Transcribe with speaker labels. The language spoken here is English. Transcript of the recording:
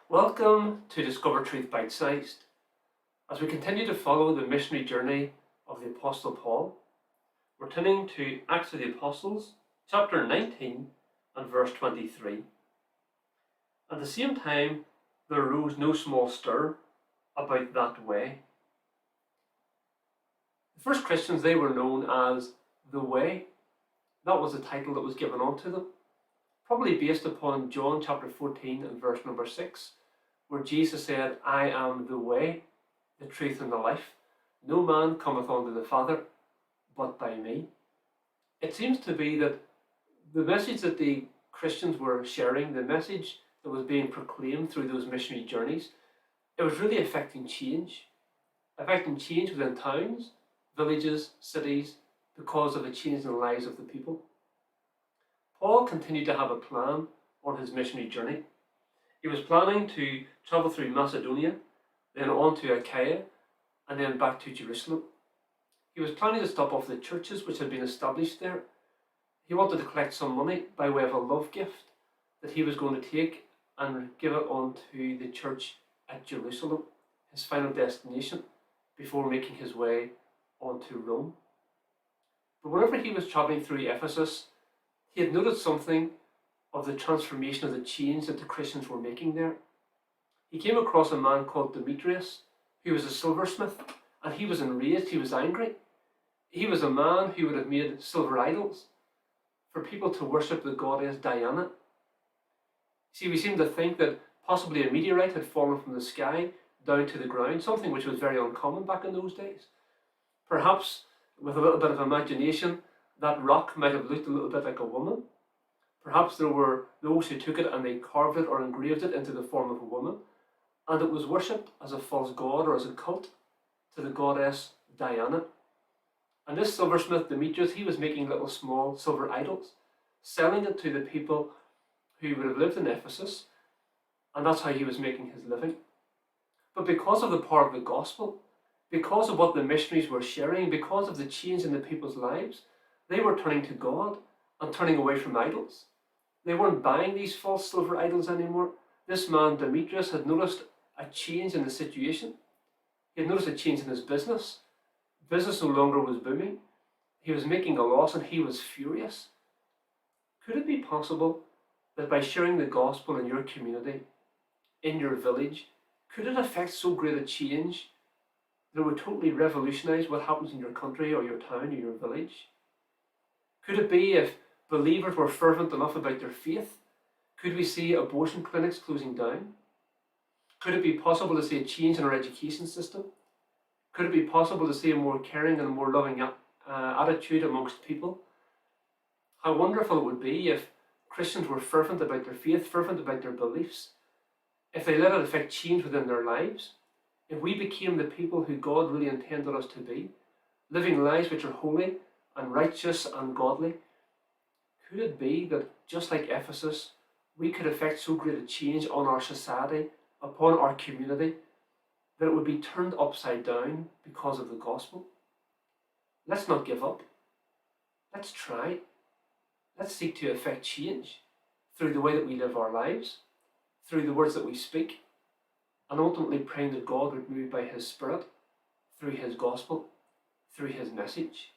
Speaker 1: Welcome to Discover Truth Bite-Sized. As we continue to follow the missionary journey of the Apostle Paul, we're turning to Acts of the Apostles, chapter 19 and verse 23. At the same time, there arose no small stir about that way. The first Christians, they were known as the Way. That was the title that was given unto them, probably based upon John chapter 14 and verse number 6, where Jesus said, I am the way, the truth and the life. No man cometh unto the Father but by me. It seems to be that the message that the Christians were sharing, the message that was being proclaimed through those missionary journeys, it was really affecting change within towns, villages, cities, because of a change in the lives of the people. Paul continued to have a plan on his missionary journey. He was planning to travel through Macedonia, then on to Achaia, and then back to Jerusalem. He was planning to stop off the churches which had been established there. He wanted to collect some money by way of a love gift that he was going to take and give it on to the church at Jerusalem, his final destination, before making his way on to Rome. But whenever he was travelling through Ephesus, he had noticed something of the transformation, of the change that the Christians were making there. He came across a man called Demetrius, who was a silversmith, and he was enraged, he was angry. He was a man who would have made silver idols for people to worship the goddess Diana. See, we seem to think that possibly a meteorite had fallen from the sky down to the ground, something which was very uncommon back in those days. Perhaps, with a little bit of imagination, that rock might have looked a little bit like a woman. Perhaps there were those who took it and they carved it or engraved it into the form of a woman, and it was worshipped as a false god or as a cult to the goddess Diana. And this silversmith Demetrius, he was making little small silver idols, selling it to the people who would have lived in Ephesus, and that's how he was making his living. But because of the power of the gospel, because of what the missionaries were sharing, because of the change in the people's lives, they were turning to God and turning away from idols. They weren't buying these false silver idols anymore. This man, Demetrius, had noticed a change in the situation. He had noticed a change in his business. Business no longer was booming. He was making a loss and he was furious. Could it be possible that by sharing the gospel in your community, in your village, could it affect so great a change that it would totally revolutionize what happens in your country or your town or your village? Could it be if believers were fervent enough about their faith? Could we see abortion clinics closing down? Could it be possible to see a change in our education system? Could it be possible to see a more caring and more loving attitude amongst people? How wonderful it would be if Christians were fervent about their faith, fervent about their beliefs, if they let it affect change within their lives, if we became the people who God really intended us to be, living lives which are holy and righteous and godly. Could it be that, just like Ephesus, we could effect so great a change on our society, upon our community, that it would be turned upside down because of the gospel? Let's not give up. Let's try. Let's seek to effect change through the way that we live our lives, through the words that we speak, and ultimately praying that God would move by His Spirit, through His gospel, through His message.